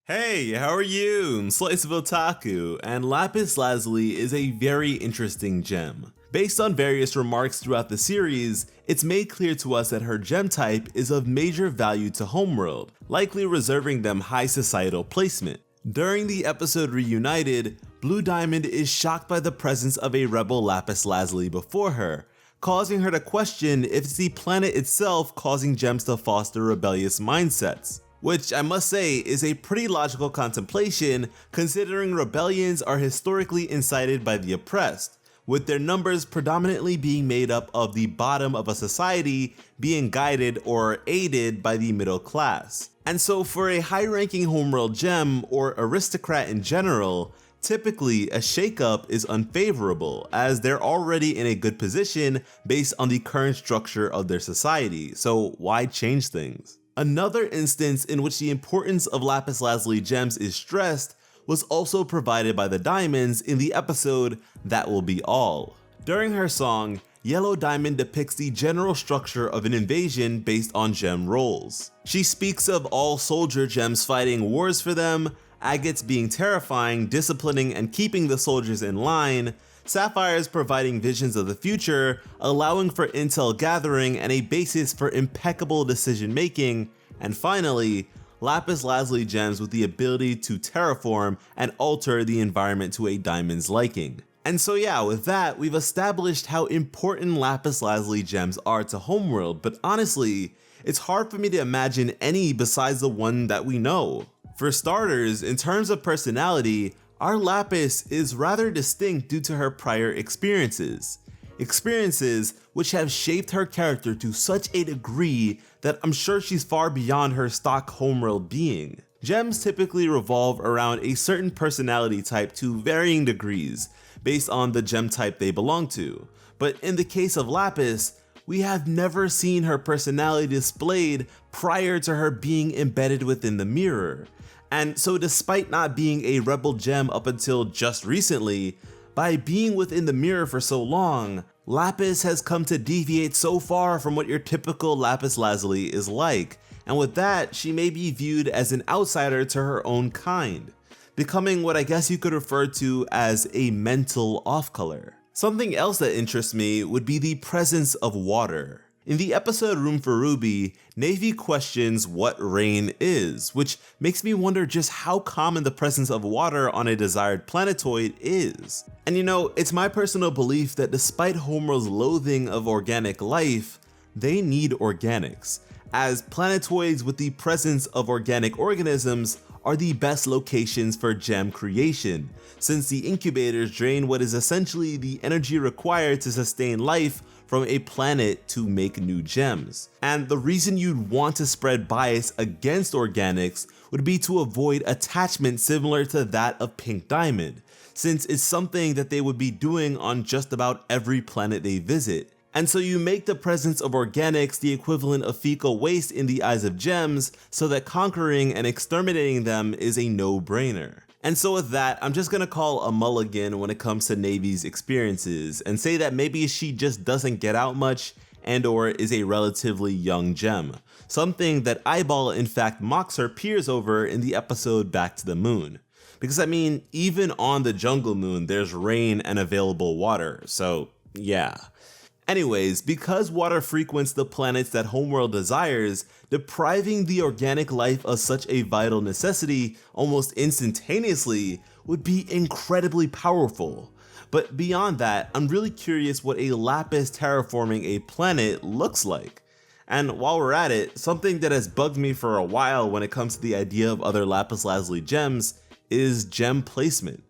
Hey, how are you? SliceofOtaku, and Lapis Lazuli is a very interesting gem. Based on various remarks throughout the series, it's made clear to us that her gem type is of major value to Homeworld, likely reserving them high societal placement. During the episode Reunited, Blue Diamond is shocked by the presence of a rebel Lapis Lazuli before her, causing her to question if it's the planet itself causing gems to foster rebellious mindsets. Which I must say is a pretty logical contemplation considering rebellions are historically incited by the oppressed, with their numbers predominantly being made up of the bottom of a society being guided or aided by the middle class. And so for a high-ranking homeworld gem or aristocrat in general, typically a shakeup is unfavorable as they're already in a good position based on the current structure of their society, so why change things? Another instance in which the importance of Lapis Lazuli gems is stressed was also provided by the Diamonds in the episode That Will Be All. During her song, Yellow Diamond depicts the general structure of an invasion based on gem roles. She speaks of all soldier gems fighting wars for them, agates being terrifying, disciplining and keeping the soldiers in line, sapphires providing visions of the future, allowing for intel gathering and a basis for impeccable decision making, and finally, Lapis Lazuli gems with the ability to terraform and alter the environment to a diamond's liking. And so yeah, with that, we've established how important Lapis Lazuli gems are to Homeworld, but honestly, it's hard for me to imagine any besides the one that we know. For starters, in terms of personality, our Lapis is rather distinct due to her prior experiences which have shaped her character to such a degree that I'm sure she's far beyond her stock Homeworld being. Gems typically revolve around a certain personality type to varying degrees based on the gem type they belong to, but in the case of Lapis, we have never seen her personality displayed prior to her being embedded within the mirror. And so despite not being a rebel gem up until just recently, by being within the mirror for so long, Lapis has come to deviate so far from what your typical Lapis Lazuli is like, and with that, she may be viewed as an outsider to her own kind, becoming what I guess you could refer to as a mental off-color. Something else that interests me would be the presence of water. In the episode Room for Ruby, Navy questions what rain is, which makes me wonder just how common the presence of water on a desired planetoid is. And you know, it's my personal belief that despite Homeworld's loathing of organic life, they need organics, as planetoids with the presence of organic organisms are the best locations for gem creation, since the incubators drain what is essentially the energy required to sustain life from a planet to make new gems. And the reason you'd want to spread bias against organics would be to avoid attachment similar to that of Pink Diamond, since it's something that they would be doing on just about every planet they visit. And so you make the presence of organics the equivalent of fecal waste in the eyes of gems, so that conquering and exterminating them is a no-brainer. And so with that, I'm just gonna call a mulligan when it comes to Navy's experiences, and say that maybe she just doesn't get out much and or is a relatively young gem. Something that Eyeball in fact mocks her peers over in the episode Back to the Moon. Because I mean, even on the Jungle Moon, there's rain and available water, so yeah. Anyways, because water frequents the planets that Homeworld desires, depriving the organic life of such a vital necessity almost instantaneously would be incredibly powerful. But beyond that, I'm really curious what a Lapis terraforming a planet looks like. And while we're at it, something that has bugged me for a while when it comes to the idea of other Lapis Lazuli gems is gem placement.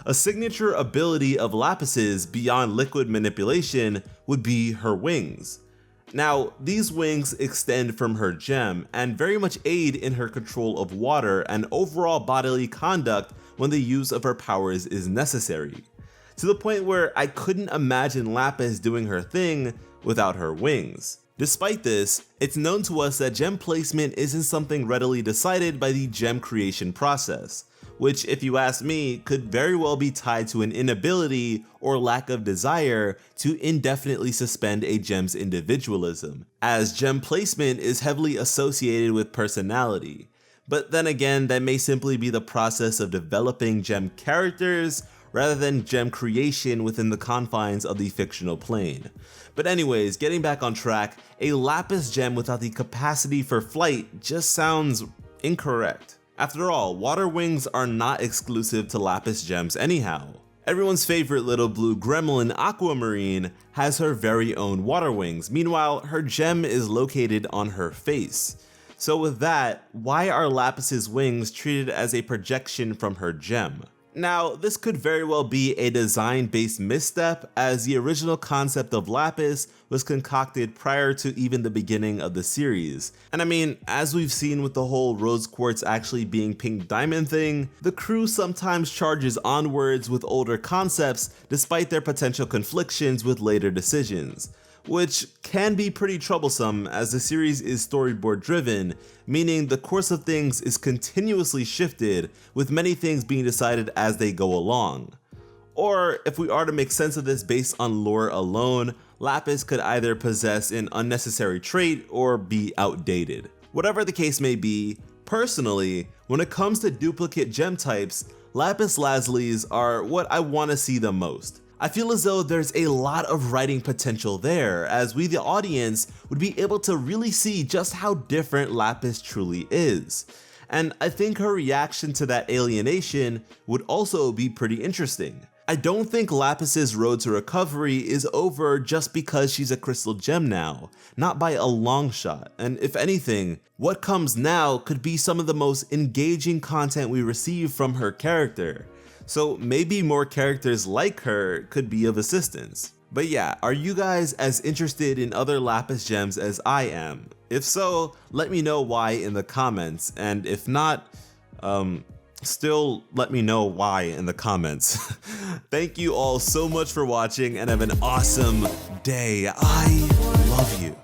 A signature ability of Lapis's beyond liquid manipulation would be her wings. Now, these wings extend from her gem and very much aid in her control of water and overall bodily conduct when the use of her powers is necessary, to the point where I couldn't imagine Lapis doing her thing without her wings. Despite this, it's known to us that gem placement isn't something readily decided by the gem creation process, which, if you ask me, could very well be tied to an inability or lack of desire to indefinitely suspend a gem's individualism, as gem placement is heavily associated with personality. But then again, that may simply be the process of developing gem characters rather than gem creation within the confines of the fictional plane. But anyways, getting back on track, a lapis gem without the capacity for flight just sounds incorrect. After all, water wings are not exclusive to lapis gems anyhow. Everyone's favorite little blue gremlin, Aquamarine, has her very own water wings. Meanwhile, her gem is located on her face. So with that, why are Lapis's wings treated as a projection from her gem? Now, this could very well be a design-based misstep, as the original concept of Lapis was concocted prior to even the beginning of the series. And I mean, as we've seen with the whole rose quartz actually being pink diamond thing, the crew sometimes charges onwards with older concepts despite their potential conflictions with later decisions, which can be pretty troublesome as the series is storyboard driven, meaning the course of things is continuously shifted, with many things being decided as they go along. Or if we are to make sense of this based on lore alone, Lapis could either possess an unnecessary trait or be outdated. Whatever the case may be, personally, when it comes to duplicate gem types, Lapis Lazulis are what I want to see the most. I feel as though there's a lot of writing potential there, as we the audience would be able to really see just how different Lapis truly is. And I think her reaction to that alienation would also be pretty interesting. I don't think Lapis's road to recovery is over just because she's a crystal gem now, not by a long shot, and if anything, what comes now could be some of the most engaging content we receive from her character. So maybe more characters like her could be of assistance. But yeah, are you guys as interested in other Lapis gems as I am? If so, let me know why in the comments, and if not, still let me know why in the comments. Thank you all so much for watching and have an awesome day. I love you.